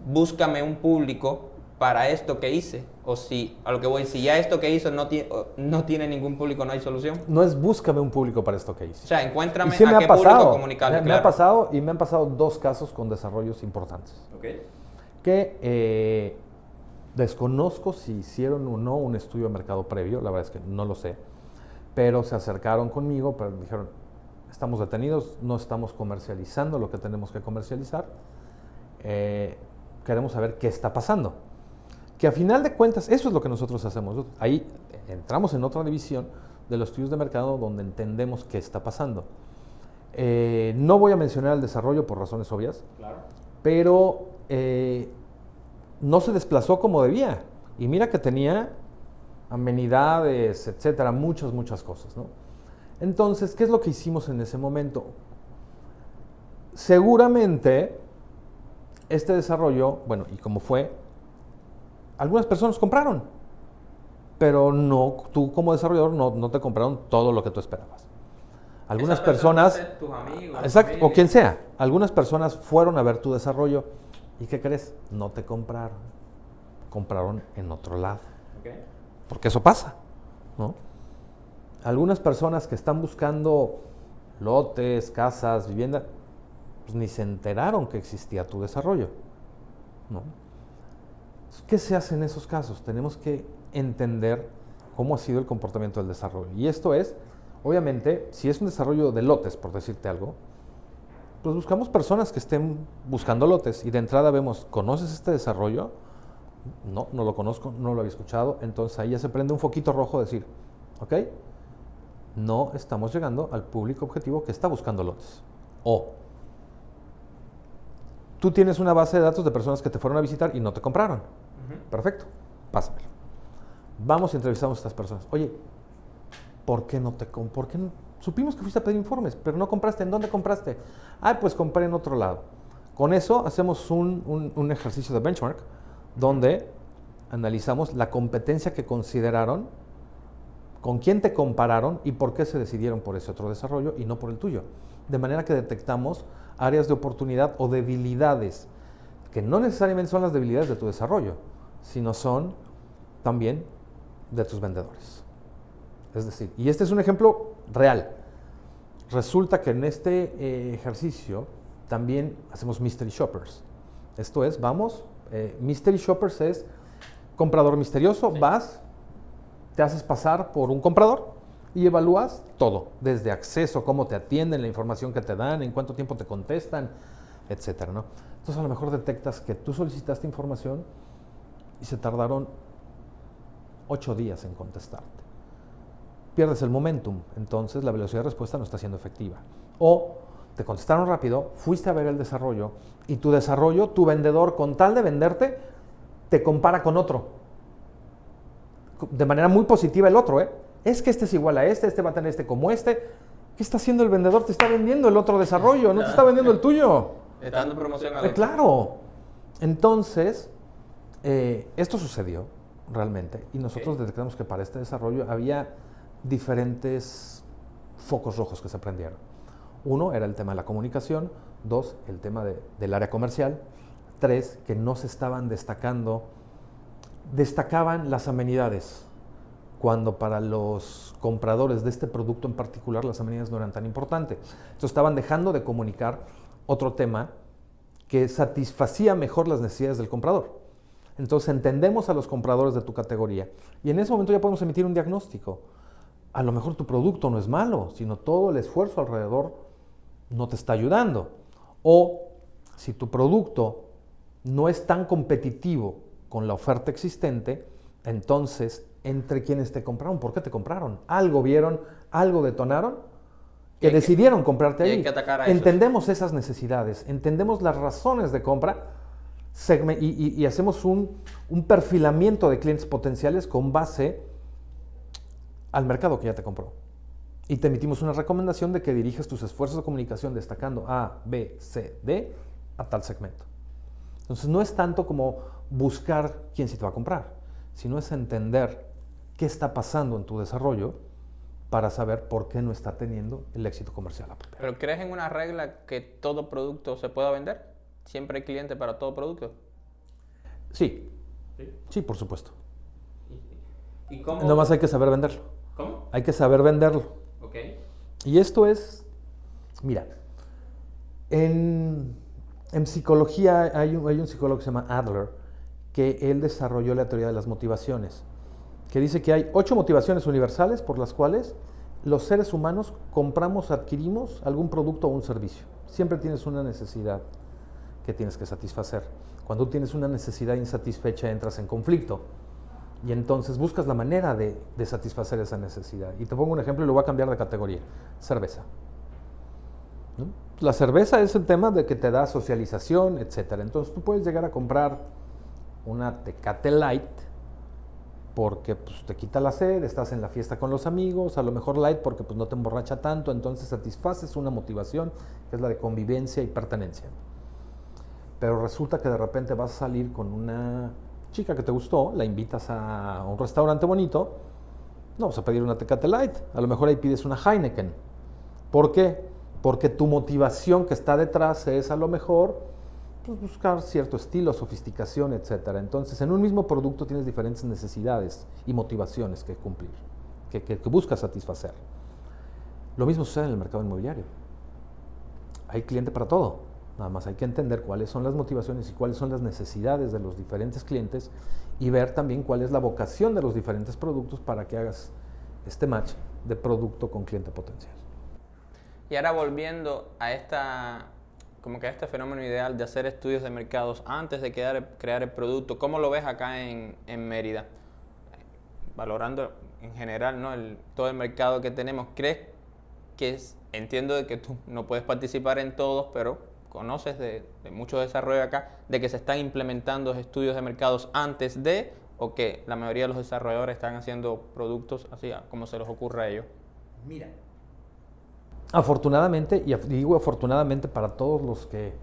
búscame un público para esto que hice, o si, a lo que voy, si ya esto que hizo no tiene ningún público, no hay solución. No es búscame un público para esto que hice. O sea, encuéntrame sí a qué público comunicarle. Me ha pasado y me han pasado 2 casos con desarrollos importantes. Okay. Que desconozco si hicieron o no un estudio de mercado previo, la verdad es que no lo sé, pero se acercaron conmigo, pero dijeron, estamos detenidos, no estamos comercializando lo que tenemos que comercializar, queremos saber qué está pasando. Que a final de cuentas, eso es lo que nosotros hacemos. Ahí entramos en otra división de los estudios de mercado donde entendemos qué está pasando. No voy a mencionar el desarrollo por razones obvias, claro, pero no se desplazó como debía. Y mira que tenía amenidades, etcétera, muchas cosas, ¿no? Entonces, ¿qué es lo que hicimos en ese momento? Seguramente este desarrollo, bueno, y como fue, algunas personas compraron, pero no, tú como desarrollador no te compraron todo lo que tú esperabas. Algunas personas, tus amigos, exacto, o quien sea, algunas personas fueron a ver tu desarrollo y ¿qué crees? No te compraron, compraron en otro lado. Okay. Porque eso pasa, ¿no? Algunas personas que están buscando lotes, casas, vivienda, pues ni se enteraron que existía tu desarrollo, ¿no? ¿Qué se hace en esos casos? Tenemos que entender cómo ha sido el comportamiento del desarrollo. Y esto es, obviamente, si es un desarrollo de lotes, por decirte algo, pues buscamos personas que estén buscando lotes y de entrada vemos, ¿conoces este desarrollo? No lo conozco, no lo había escuchado. Entonces ahí ya se prende un foquito rojo de decir, ¿ok? No estamos llegando al público objetivo que está buscando lotes. O tú tienes una base de datos de personas que te fueron a visitar y no te compraron. Perfecto, pásamelo. Vamos y entrevistamos a estas personas. Oye, ¿por qué no te compraron? ¿Por qué no? Supimos que fuiste a pedir informes, pero no compraste. ¿En dónde compraste? Pues compré en otro lado. Con eso hacemos un ejercicio de benchmark donde analizamos la competencia que consideraron, con quién te compararon y por qué se decidieron por ese otro desarrollo y no por el tuyo. De manera que detectamos áreas de oportunidad o debilidades, que no necesariamente son las debilidades de tu desarrollo, sino son también de tus vendedores. Es decir, y este es un ejemplo real. Resulta que en este ejercicio también hacemos mystery shoppers. Esto es, mystery shoppers es comprador misterioso, sí. Vas, te haces pasar por un comprador y evalúas todo, desde acceso, cómo te atienden, la información que te dan, en cuánto tiempo te contestan, etcétera, ¿no? Entonces a lo mejor detectas que tú solicitaste información y se tardaron 8 días en contestarte. Pierdes el momentum, entonces la velocidad de respuesta no está siendo efectiva. O te contestaron rápido, fuiste a ver el desarrollo y tu desarrollo, tu vendedor, con tal de venderte, te compara con otro. De manera muy positiva el otro, ¿eh? Es que este es igual a este va a tener este como este. ¿Qué está haciendo el vendedor? Te está vendiendo el otro desarrollo, no te está vendiendo el tuyo. Está dando promoción al otro. Claro. Entonces, esto sucedió realmente y nosotros detectamos que para este desarrollo había diferentes focos rojos que se prendieron. 1 era el tema de la comunicación, 2, el tema del área comercial, 3, que no se estaban destacaban las amenidades, cuando para los compradores de este producto en particular las amenidades no eran tan importantes. Entonces estaban dejando de comunicar otro tema que satisfacía mejor las necesidades del comprador. Entonces entendemos a los compradores de tu categoría y en ese momento ya podemos emitir un diagnóstico. A lo mejor tu producto no es malo, sino todo el esfuerzo alrededor no te está ayudando. O si tu producto no es tan competitivo con la oferta existente, entonces, entre quienes te compraron, ¿por qué te compraron? Algo vieron, algo detonaron, que decidieron comprarte ahí. Hay que atacar a eso. Entendemos esas necesidades, entendemos las razones de compra y hacemos un perfilamiento de clientes potenciales con base al mercado que ya te compró. Y te emitimos una recomendación de que diriges tus esfuerzos de comunicación destacando A, B, C, D a tal segmento. Entonces no es tanto como buscar quién sí te va a comprar, sino es entender qué está pasando en tu desarrollo para saber por qué no está teniendo el éxito comercial. ¿Pero crees en una regla que todo producto se pueda vender? ¿Siempre hay cliente para todo producto? Sí, sí, por supuesto. ¿Y cómo? Nomás hay que saber venderlo. ¿Cómo? Hay que saber venderlo. Ok. Y esto es, mira, en psicología hay un psicólogo que se llama Adler, que él desarrolló la teoría de las motivaciones, que dice que hay 8 motivaciones universales por las cuales los seres humanos compramos, adquirimos algún producto o un servicio. Siempre tienes una necesidad que tienes que satisfacer. Cuando tienes una necesidad insatisfecha entras en conflicto y entonces buscas la manera de satisfacer esa necesidad. Y te pongo un ejemplo y lo voy a cambiar de categoría. Cerveza. ¿No? La cerveza es el tema de que te da socialización, etc. Entonces tú puedes llegar a comprar una Tecate Light porque pues, te quita la sed, estás en la fiesta con los amigos, a lo mejor light porque pues, no te emborracha tanto, entonces satisfaces una motivación que es la de convivencia y pertenencia. Pero resulta que de repente vas a salir con una chica que te gustó, la invitas a un restaurante bonito, no vas a pedir una Tecate Light, a lo mejor ahí pides una Heineken. ¿Por qué? Porque tu motivación que está detrás es a lo mejor pues, buscar cierto estilo, sofisticación, etc. Entonces, en un mismo producto tienes diferentes necesidades y motivaciones que cumplir, que buscas satisfacer. Lo mismo sucede en el mercado inmobiliario. Hay cliente para todo. Nada más hay que entender cuáles son las motivaciones y cuáles son las necesidades de los diferentes clientes y ver también cuál es la vocación de los diferentes productos para que hagas este match de producto con cliente potencial. Y ahora volviendo a como que a este fenómeno ideal de hacer estudios de mercados antes de crear el producto, ¿cómo lo ves acá en Mérida? Valorando en general, ¿no? Todo el mercado que tenemos, ¿crees que entiendo de que tú no puedes participar en todos, pero conoces de mucho desarrollo acá, de que se están implementando estudios de mercados antes de, o que la mayoría de los desarrolladores están haciendo productos así como se les ocurra a ellos? Mira, afortunadamente, y digo afortunadamente para todos los que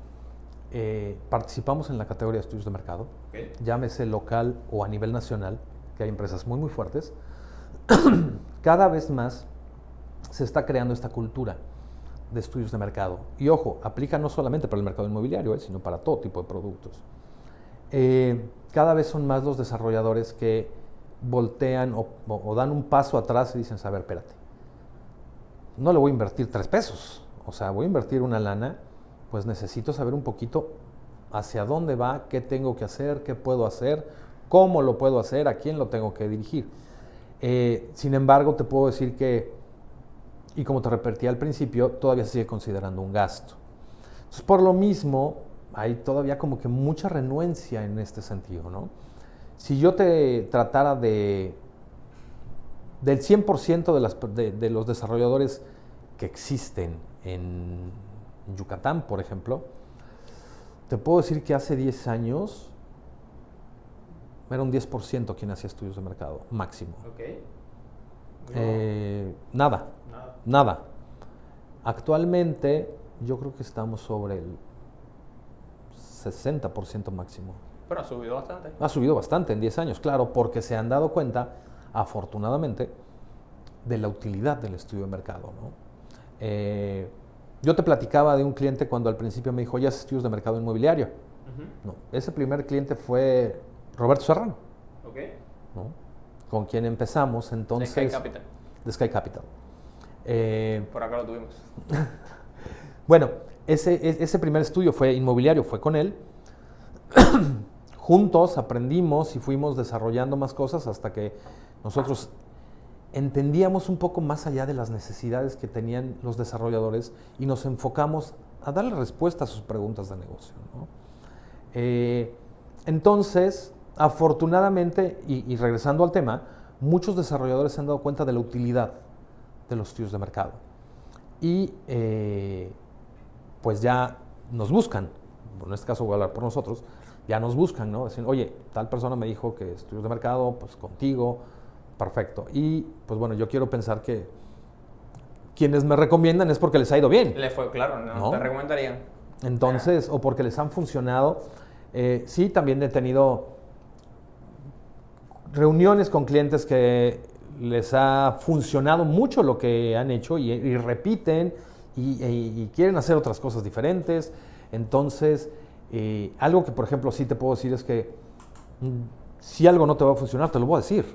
participamos en la categoría de estudios de mercado, llámese local o a nivel nacional, que hay empresas muy fuertes, cada vez más se está creando esta cultura de estudios de mercado. Y ojo, aplica no solamente para el mercado inmobiliario, sino para todo tipo de productos. Cada vez son más los desarrolladores que voltean o dan un paso atrás y dicen, a ver, espérate, no le voy a invertir 3 pesos, o sea, voy a invertir una lana, pues necesito saber un poquito hacia dónde va, qué tengo que hacer, qué puedo hacer, cómo lo puedo hacer, a quién lo tengo que dirigir. Sin embargo, te puedo decir que, y como te repetí al principio, todavía se sigue considerando un gasto. Entonces, por lo mismo, hay todavía como que mucha renuencia en este sentido, ¿no? Si yo te tratara del 100% de los desarrolladores que existen en Yucatán, por ejemplo, te puedo decir que hace 10 años era un 10% quien hacía estudios de mercado, máximo. Okay. Nada. Actualmente yo creo que estamos sobre el 60% máximo. Pero ha subido bastante. Ha subido bastante en 10 años, claro, porque se han dado cuenta, afortunadamente, de la utilidad del estudio de mercado, ¿no? Yo te platicaba de un cliente cuando al principio me dijo, ¿ya haces estudios de mercado inmobiliario? No, ese primer cliente fue Roberto Serrano, ¿no? Con quien empezamos entonces. De Sky Capital. De Sky Capital. Por acá lo tuvimos. Bueno, ese primer estudio fue inmobiliario, fue con él. Juntos aprendimos y fuimos desarrollando más cosas hasta que nosotros entendíamos un poco más allá de las necesidades que tenían los desarrolladores y nos enfocamos a darle respuesta a sus preguntas de negocio, ¿no? Entonces, afortunadamente, y regresando al tema, muchos desarrolladores se han dado cuenta de la utilidad de los estudios de mercado y pues ya nos buscan, en este caso voy a hablar por nosotros, ya nos buscan, ¿no? Dicen, oye, tal persona me dijo que estudios de mercado, pues contigo, perfecto. Y pues bueno, yo quiero pensar que quienes me recomiendan es porque les ha ido bien. Les fue, claro, ¿no? Te recomendarían. Entonces, o porque les han funcionado. Sí, también he tenido reuniones con clientes que les ha funcionado mucho lo que han hecho y repiten y quieren hacer otras cosas diferentes. Entonces, algo que, por ejemplo, sí te puedo decir es que si algo no te va a funcionar, te lo voy a decir.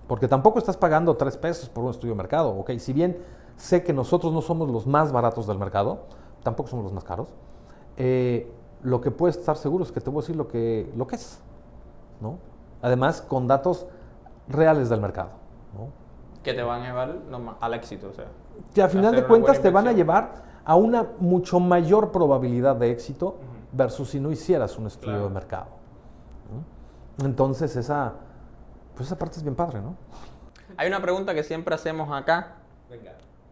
Porque tampoco estás pagando 3 pesos por un estudio de mercado, ¿ok? Si bien sé que nosotros no somos los más baratos del mercado, tampoco somos los más caros, lo que puedes estar seguro es que te voy a decir lo que es, ¿no? Además, con datos reales del mercado, ¿no? Que te van a llevar al éxito, o sea. Que al final hacer de una cuentas buena te van a inversión. llevar a una mucho mayor probabilidad de éxito versus si no hicieras un estudio Claro. de mercado, ¿no? Entonces esa parte es bien padre, ¿no? Hay una pregunta que siempre hacemos acá,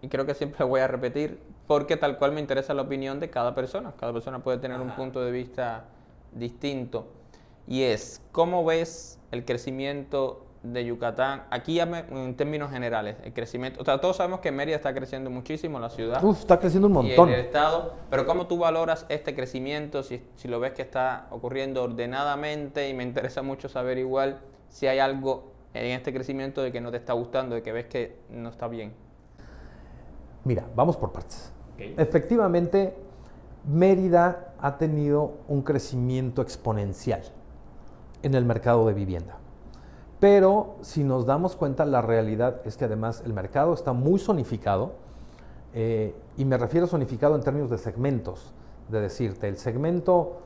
y creo que siempre voy a repetir, porque tal cual me interesa la opinión de cada persona. Cada persona puede tener un punto de vista distinto. Y es, ¿cómo ves el crecimiento de Yucatán? Aquí en términos generales, el crecimiento. O sea, todos sabemos que Mérida está creciendo muchísimo, la ciudad. Está creciendo un Y montón. el estado, pero ¿cómo tú valoras este crecimiento? Si lo ves que está ocurriendo ordenadamente, y me interesa mucho saber igual si hay algo en este crecimiento de que no te está gustando, de que ves que no está bien. Mira, vamos por partes. Okay. Efectivamente, Mérida ha tenido un crecimiento exponencial en el mercado de vivienda. Pero si nos damos cuenta, la realidad es que además el mercado está muy zonificado, y me refiero a zonificado en términos de segmentos, de decirte, el segmento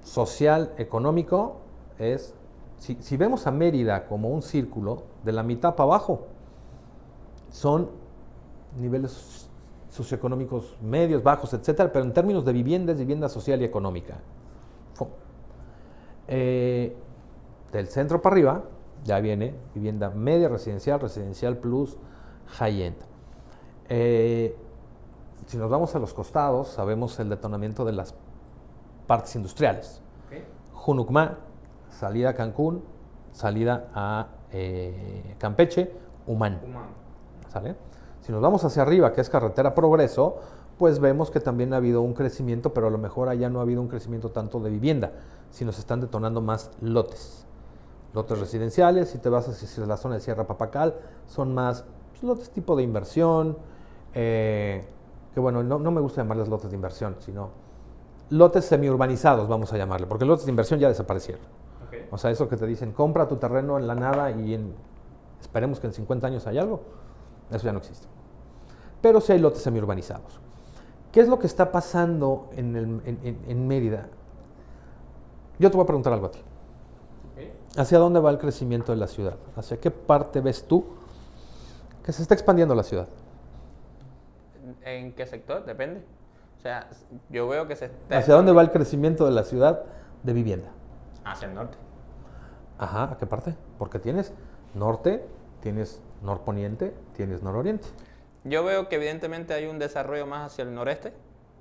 social, económico, es, si vemos a Mérida como un círculo, de la mitad para abajo, son niveles socioeconómicos medios, bajos, etcétera, pero en términos de vivienda es vivienda social y económica. Del centro para arriba ya viene vivienda media, residencial, residencial plus, high-end. Si nos vamos a los costados, sabemos el detonamiento de las partes industriales. Okay. Junucmá, salida a Cancún, salida a Campeche, Humán. ¿Sale? Si nos vamos hacia arriba, que es carretera Progreso, pues vemos que también ha habido un crecimiento, pero a lo mejor allá no ha habido un crecimiento tanto de vivienda, sino se están detonando más lotes. Lotes residenciales, si te vas hacia la zona de Sierra Papacal, son más lotes tipo de inversión, que bueno, no me gusta llamarles lotes de inversión, sino lotes semiurbanizados, vamos a llamarle, porque lotes de inversión ya desaparecieron. Okay. O sea, eso que te dicen, compra tu terreno en la nada y esperemos que en 50 años haya algo, eso ya no existe. Pero sí hay lotes semiurbanizados. ¿Qué es lo que está pasando en Mérida? Yo te voy a preguntar algo a ti. Okay. ¿Hacia dónde va el crecimiento de la ciudad? ¿Hacia qué parte ves tú que se está expandiendo la ciudad? ¿En qué sector? Depende. O sea, yo veo que se está... ¿Hacia dónde va el crecimiento de la ciudad de vivienda? Hacia el norte. Ajá, ¿a qué parte? Porque tienes norte, tienes norponiente, tienes nororiente. Yo veo que evidentemente hay un desarrollo más hacia el noreste.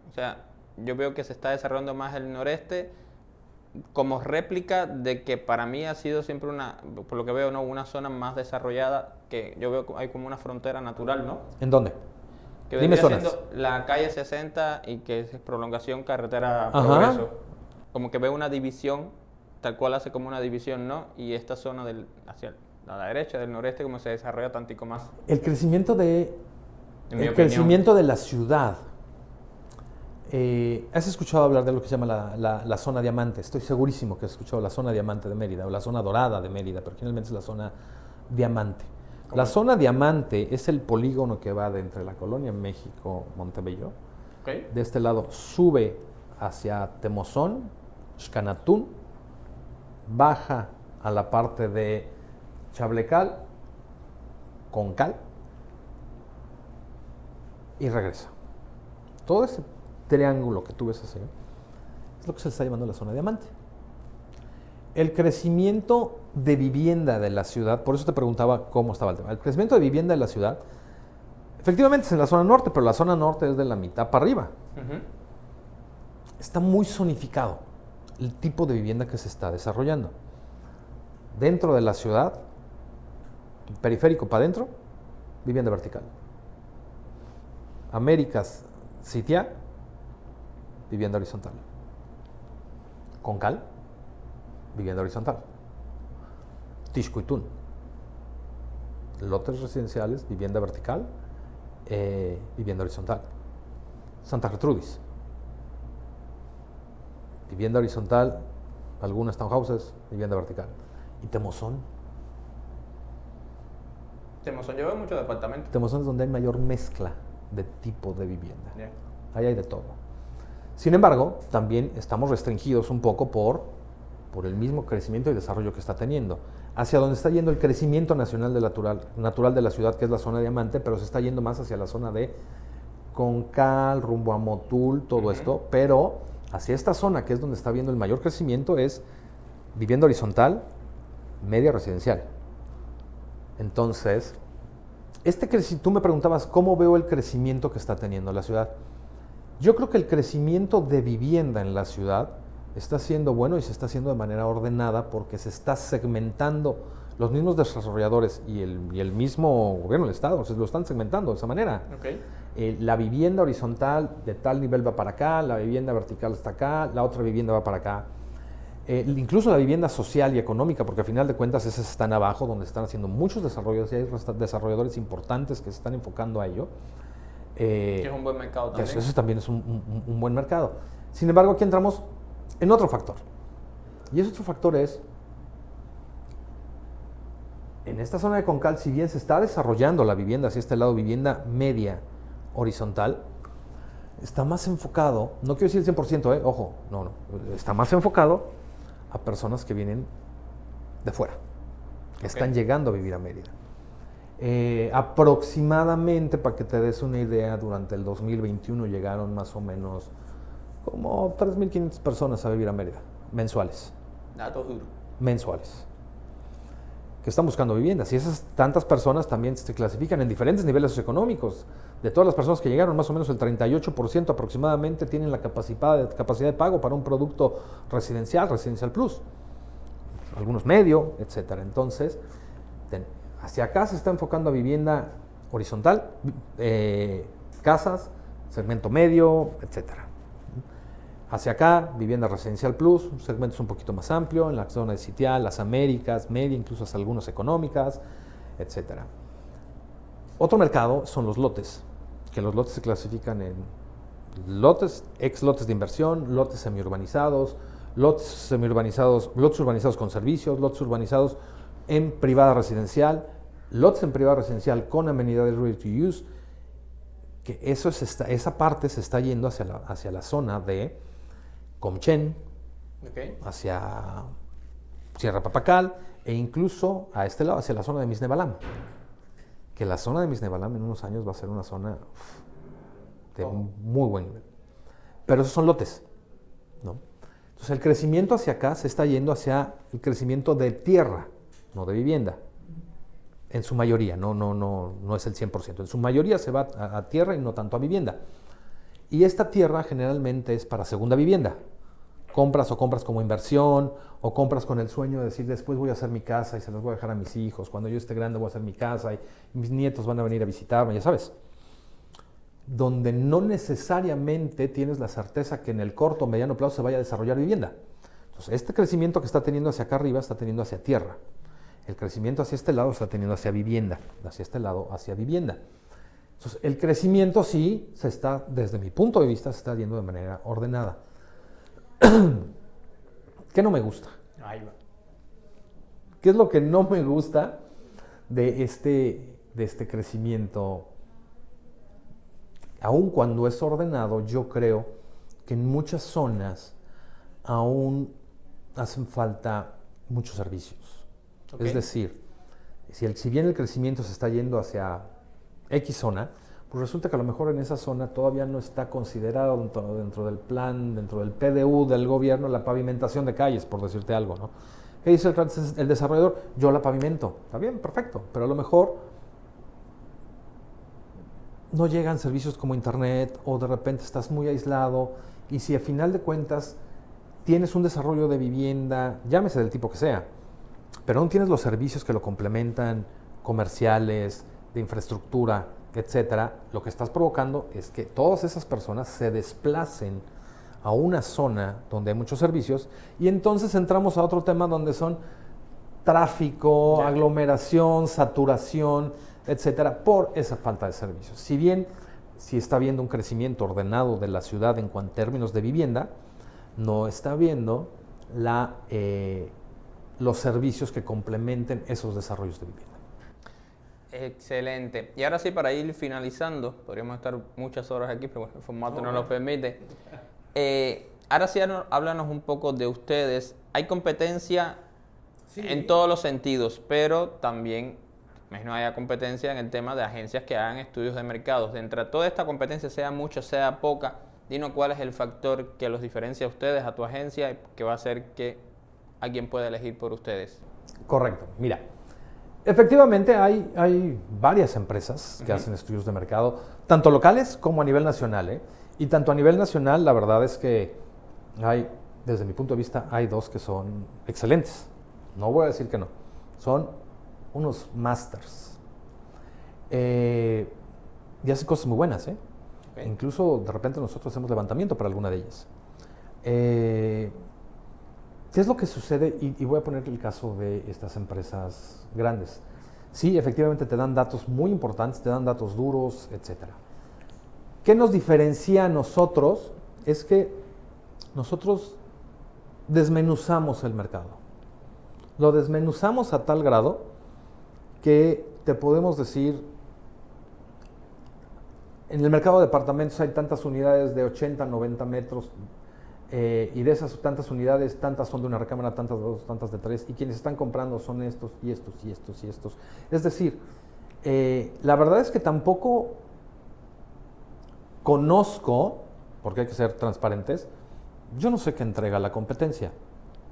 O sea, yo veo que se está desarrollando más el noreste como réplica de que para mí ha sido siempre por lo que veo, ¿no?, una zona más desarrollada, que yo veo que hay como una frontera natural, ¿no? ¿En dónde? Que Dime vendría zonas. siendo la calle 60 y que es prolongación carretera Ajá. Progreso. Como que veo una división, tal cual hace como una división, ¿no? Y esta zona hacia la derecha, del noreste, como se desarrolla tantico más. El crecimiento de En mi el opinión. crecimiento de la ciudad. ¿Has escuchado hablar de lo que se llama la zona diamante? Estoy segurísimo que has escuchado la zona diamante de Mérida o la zona dorada de Mérida, pero generalmente es la zona diamante. La zona diamante es el polígono que va de entre la colonia México-Montebello. Okay. De este lado sube hacia Temozón, Xcanatún, baja a la parte de Chablecal, Concal y regresa. Todo ese triángulo que tú ves así es lo que se está llamando la zona diamante. El crecimiento de vivienda de la ciudad, por eso te preguntaba cómo estaba el tema. El crecimiento de vivienda de la ciudad, efectivamente es en la zona norte, pero la zona norte es de la mitad para arriba. Está muy zonificado el tipo de vivienda que se está desarrollando. Dentro de la ciudad, periférico para adentro, vivienda vertical. Américas, Sitia, vivienda horizontal. Concal, vivienda horizontal. Tixcuitún. Lotes residenciales, vivienda vertical, vivienda horizontal. Santa Gertrudis. Vivienda horizontal, algunas townhouses, vivienda vertical. Y Temozón. Temozón lleva muchos departamentos. Temozón es donde hay mayor mezcla de tipo de vivienda. Yeah. Ahí hay de todo. Sin embargo, también estamos restringidos un poco por el mismo crecimiento y desarrollo que está teniendo. Hacia donde está yendo el crecimiento nacional natural de la ciudad, que es la zona de Diamante, pero se está yendo más hacia la zona de Concal, rumbo a Motul, todo esto, pero hacia esta zona, que es donde está habiendo el mayor crecimiento, es vivienda horizontal, media residencial. Entonces, tú me preguntabas cómo veo el crecimiento que está teniendo la ciudad. Yo creo que el crecimiento de vivienda en la ciudad está siendo bueno y se está haciendo de manera ordenada porque se está segmentando. Los mismos desarrolladores y el mismo gobierno del Estado se lo están segmentando de esa manera. Okay. La vivienda horizontal de tal nivel va para acá, la vivienda vertical está acá, la otra vivienda va para acá. Incluso la vivienda social y económica, porque al final de cuentas esas están abajo, donde están haciendo muchos desarrollos y hay desarrolladores importantes que se están enfocando a ello. Que es un buen mercado también. Eso también es un buen mercado. Sin embargo, aquí entramos en otro factor. Y ese otro factor es, en esta zona de Concal, si bien se está desarrollando la vivienda hacia este lado, vivienda media horizontal, está más enfocado, no quiero decir el 100%, ojo, no, está más enfocado a personas que vienen de fuera, que están llegando a vivir a Mérida. Aproximadamente, para que te des una idea, durante el 2021 llegaron más o menos como 3.500 personas a vivir a Mérida, mensuales. Datos duros. Mensuales. Que están buscando viviendas. Y esas tantas personas también se clasifican en diferentes niveles socioeconómicos. De todas las personas que llegaron, más o menos el 38% aproximadamente tienen la capacidad de pago para un producto residencial plus. Algunos medio, etcétera. Entonces, hacia acá se está enfocando a vivienda horizontal, casas, segmento medio, etcétera. Hacia acá, vivienda residencial plus, un segmento un poquito más amplio, en la zona de Sitial, las Américas, media, incluso hasta algunas económicas, etcétera. Otro mercado son los lotes, que los lotes se clasifican en lotes, lotes de inversión, lotes semiurbanizados, lotes urbanizados con servicios, lotes urbanizados en privada residencial, lotes en privada residencial con amenidades ready to use, que esa parte se está yendo hacia la zona de Comchen, hacia Sierra Papacal e incluso a este lado, hacia la zona de Misnebalam. Que la zona de Misnebalam en unos años va a ser una zona de muy buen nivel. Pero esos son lotes, ¿no? Entonces el crecimiento hacia acá se está yendo hacia el crecimiento de tierra, no de vivienda. En su mayoría, no es el 100%. En su mayoría se va a tierra y no tanto a vivienda. Y esta tierra generalmente es para segunda vivienda. Compras como inversión, o compras con el sueño de decir, después voy a hacer mi casa y se las voy a dejar a mis hijos. Cuando yo esté grande voy a hacer mi casa y mis nietos van a venir a visitarme, ya sabes. Donde no necesariamente tienes la certeza que en el corto o mediano plazo se vaya a desarrollar vivienda. Entonces, este crecimiento que está teniendo hacia acá arriba está teniendo hacia tierra. El crecimiento hacia este lado está teniendo hacia vivienda, hacia este lado hacia vivienda. Entonces, el crecimiento sí se está, desde mi punto de vista, se está yendo de manera ordenada. ¿Qué no me gusta? Ahí va. ¿Qué es lo que no me gusta de este crecimiento? Aun cuando es ordenado, yo creo que en muchas zonas aún hacen falta muchos servicios. Okay. Es decir, si bien el crecimiento se está yendo hacia X zona, pues resulta que a lo mejor en esa zona todavía no está considerado dentro del plan, dentro del PDU del gobierno, la pavimentación de calles, por decirte algo, ¿no? ¿Qué dice el desarrollador? Yo la pavimento. Está bien, perfecto, pero a lo mejor no llegan servicios como internet o de repente estás muy aislado y si a final de cuentas tienes un desarrollo de vivienda, llámese del tipo que sea, pero no tienes los servicios que lo complementan, comerciales, de infraestructura, etcétera, lo que estás provocando es que todas esas personas se desplacen a una zona donde hay muchos servicios y entonces entramos a otro tema donde son tráfico, aglomeración, saturación, etcétera, por esa falta de servicios. Si bien sí está habiendo un crecimiento ordenado de la ciudad en términos de vivienda, no está habiendo los servicios que complementen esos desarrollos de vivienda. Excelente. Y ahora sí, para ir finalizando, podríamos estar muchas horas aquí, pero bueno, el formato no lo permite. Ahora sí, háblanos un poco de ustedes. Hay competencia en todos los sentidos, pero también, imagino, haya competencia en el tema de agencias que hagan estudios de mercados. Dentro de toda esta competencia, sea mucha, sea poca, dinos cuál es el factor que los diferencia a ustedes, a tu agencia, y que va a hacer que alguien pueda elegir por ustedes. Correcto. Mira, efectivamente hay varias empresas que hacen estudios de mercado, tanto locales como a nivel nacional. Y tanto a nivel nacional, la verdad es que desde mi punto de vista, hay dos que son excelentes. No voy a decir que no. Son unos masters. Y hacen cosas muy buenas. Okay. Incluso de repente nosotros hacemos levantamiento para alguna de ellas. ¿Qué es lo que sucede? Y voy a poner el caso de estas empresas grandes. Sí, efectivamente te dan datos muy importantes, te dan datos duros, etc. ¿Qué nos diferencia a nosotros? Es que nosotros desmenuzamos el mercado. Lo desmenuzamos a tal grado que te podemos decir, en el mercado de departamentos hay tantas unidades de 80, 90 metros, y de esas tantas unidades, tantas son de una recámara, tantas de dos, tantas de tres, y quienes están comprando son estos y estos y estos y estos. Es decir, la verdad es que tampoco conozco, porque hay que ser transparentes, yo no sé qué entrega la competencia.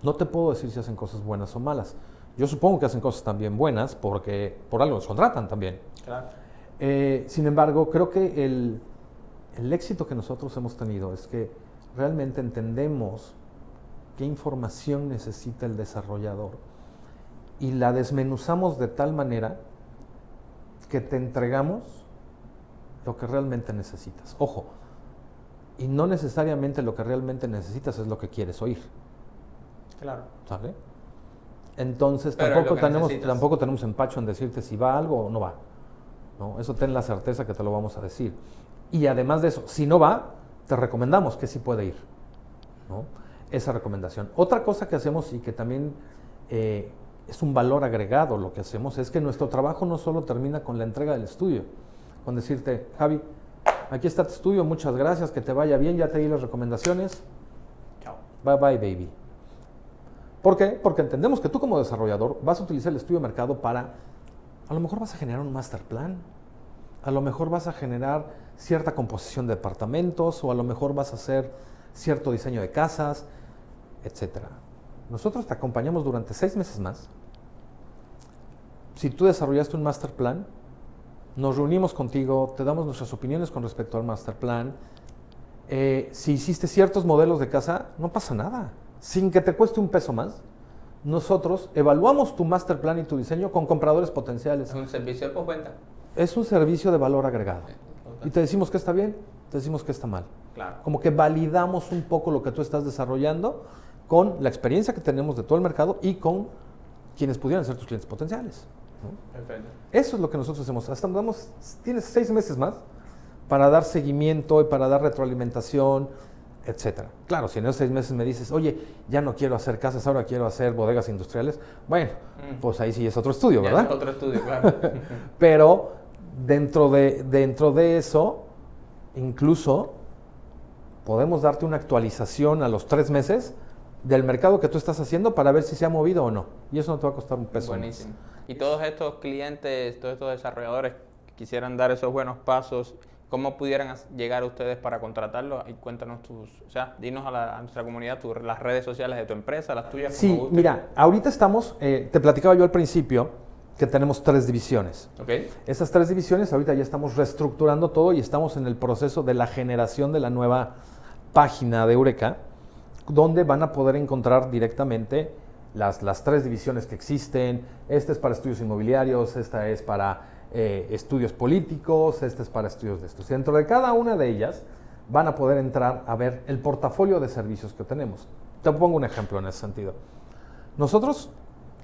No te puedo decir si hacen cosas buenas o malas. Yo supongo que hacen cosas también buenas porque por algo nos contratan también. Claro. Sin embargo, creo que el éxito que nosotros hemos tenido es que realmente entendemos qué información necesita el desarrollador y la desmenuzamos de tal manera que te entregamos lo que realmente necesitas. Ojo, y no necesariamente lo que realmente necesitas es lo que quieres oír. Claro. ¿Sale? Entonces tampoco tenemos empacho en decirte si va algo o no va. ¿No? Eso ten la certeza que te lo vamos a decir. Y además de eso, si no va, te recomendamos que sí puede ir, ¿no? Esa recomendación. Otra cosa que hacemos y que también es un valor agregado lo que hacemos es que nuestro trabajo no solo termina con la entrega del estudio, con decirte, Javi, aquí está tu estudio, muchas gracias, que te vaya bien, ya te di las recomendaciones, chao, bye bye baby. ¿Por qué? Porque entendemos que tú como desarrollador vas a utilizar el estudio de mercado para, a lo mejor vas a generar un master plan, a lo mejor vas a generar cierta composición de departamentos o a lo mejor vas a hacer cierto diseño de casas, etc. Nosotros te acompañamos durante 6 meses más. Si tú desarrollaste un master plan, nos reunimos contigo, te damos nuestras opiniones con respecto al master plan. Si hiciste ciertos modelos de casa, no pasa nada. Sin que te cueste un peso más, nosotros evaluamos tu master plan y tu diseño con compradores potenciales. ¿Es un servicio de postventa? Es un servicio de valor agregado. Y te decimos que está bien, te decimos que está mal. Claro. Como que validamos un poco lo que tú estás desarrollando con la experiencia que tenemos de todo el mercado y con quienes pudieran ser tus clientes potenciales, ¿no? Perfecto. Eso es lo que nosotros hacemos. Tienes 6 meses más para dar seguimiento y para dar retroalimentación, etcétera. Claro, si en esos 6 meses me dices, oye, ya no quiero hacer casas, ahora quiero hacer bodegas industriales, bueno, pues ahí sí es otro estudio, ¿verdad? Es otro estudio, claro. Pero dentro de eso, incluso podemos darte una actualización a los 3 meses del mercado que tú estás haciendo para ver si se ha movido o no. Y eso no te va a costar un peso. Buenísimo. Y todos estos clientes, todos estos desarrolladores que quisieran dar esos buenos pasos, ¿cómo pudieran llegar a ustedes para contratarlos? Y cuéntanos dinos a nuestra comunidad las redes sociales de tu empresa, las tuyas. Sí, mira, ahorita estamos, te platicaba yo al principio que tenemos 3 divisiones. Okay. Esas 3 divisiones ahorita ya estamos reestructurando todo y estamos en el proceso de la generación de la nueva página de Eureka, donde van a poder encontrar directamente las 3 divisiones que existen. Esta es para estudios inmobiliarios, esta es para estudios políticos, esta es para estudios de estos. Y dentro de cada una de ellas van a poder entrar a ver el portafolio de servicios que tenemos. Te pongo un ejemplo en ese sentido. Nosotros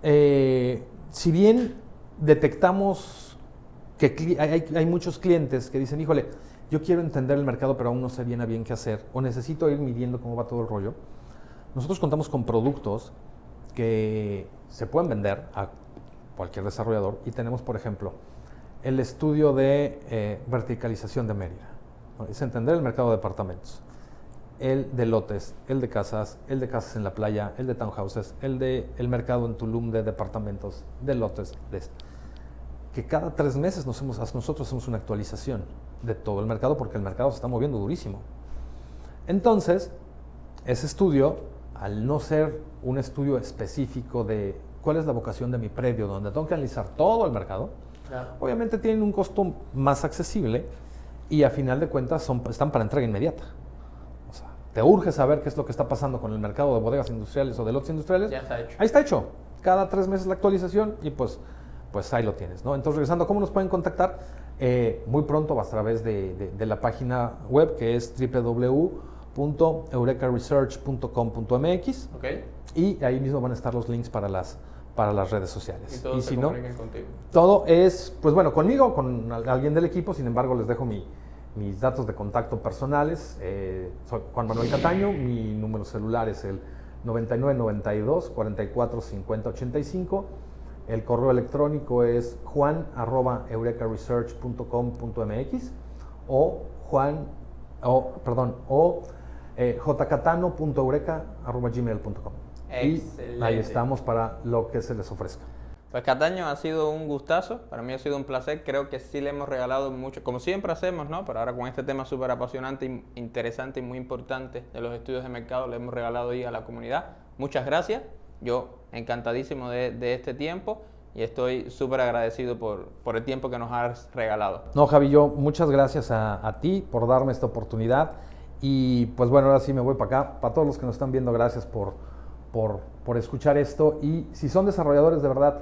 si bien detectamos que hay muchos clientes que dicen, híjole, yo quiero entender el mercado, pero aún no sé bien a bien qué hacer, o necesito ir midiendo cómo va todo el rollo, nosotros contamos con productos que se pueden vender a cualquier desarrollador y tenemos, por ejemplo, el estudio de verticalización de Mérida, ¿no? Es entender el mercado de departamentos, el de lotes, el de casas en la playa, el de townhouses, el mercado en Tulum de departamentos, de lotes, de esto. Que cada 3 meses nosotros hacemos una actualización de todo el mercado porque el mercado se está moviendo durísimo. Entonces, ese estudio, al no ser un estudio específico de cuál es la vocación de mi predio, donde tengo que analizar todo el mercado, claro, obviamente tienen un costo más accesible y a final de cuentas están para entrega inmediata. O sea, te urge saber qué es lo que está pasando con el mercado de bodegas industriales o de lotes industriales. Ya está hecho. Ahí está hecho. Cada 3 meses la actualización y pues ahí lo tienes, ¿no? Entonces, regresando, ¿cómo nos pueden contactar? Muy pronto a través de la página web, que es www.eurekaresearch.com.mx. Okay. Y ahí mismo van a estar los links para las redes sociales. Y todo si no, contigo. todo es, pues bueno, conmigo, con alguien del equipo. Sin embargo, les dejo mis datos de contacto personales. Soy Juan Manuel Cataño. Mi número celular es el 9992 44 50 85. El correo electrónico es juan@eurekaresearch.com.mx o jcatano.eureka@gmail.com. Y ahí estamos para lo que se les ofrezca. Pues Cataño, ha sido un gustazo, para mí ha sido un placer, creo que sí le hemos regalado mucho, como siempre hacemos, ¿no? Pero ahora con este tema súper apasionante, interesante y muy importante de los estudios de mercado, le hemos regalado ahí a la comunidad. Muchas gracias, yo encantadísimo de este tiempo y estoy súper agradecido por el tiempo que nos has regalado. No, Javi, yo muchas gracias a ti por darme esta oportunidad y pues bueno, ahora sí me voy para acá. Para todos los que nos están viendo, gracias por escuchar esto, y si son desarrolladores de verdad,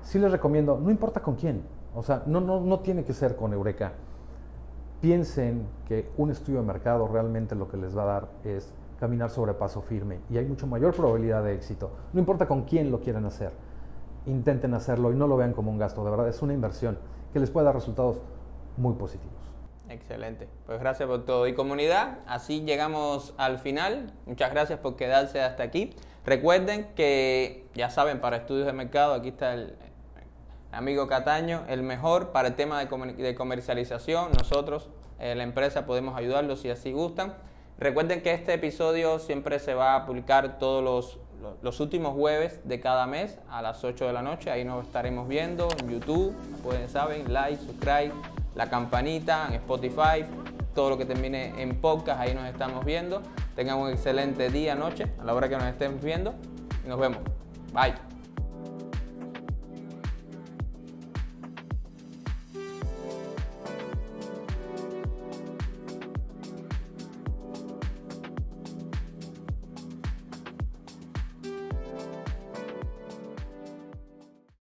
sí les recomiendo, no importa con quién, o sea, no tiene que ser con Eureka. Piensen que un estudio de mercado realmente lo que les va a dar es caminar sobre paso firme y hay mucho mayor probabilidad de éxito. No importa con quién lo quieran hacer, intenten hacerlo y no lo vean como un gasto, de verdad es una inversión que les puede dar resultados muy positivos. Excelente, pues gracias por todo. Y comunidad, así llegamos al final. Muchas gracias por quedarse hasta aquí. Recuerden que, ya saben, para estudios de mercado, aquí está el amigo Cataño, el mejor para el tema de comercialización. Nosotros, la empresa, podemos ayudarlos si así gustan. Recuerden que este episodio siempre se va a publicar todos los últimos jueves de cada mes a las 8 de la noche. Ahí nos estaremos viendo en YouTube. Saben, like, subscribe, la campanita, en Spotify, todo lo que termine en podcast, ahí nos estamos viendo. Tengan un excelente día, noche, a la hora que nos estén viendo y nos vemos. Bye.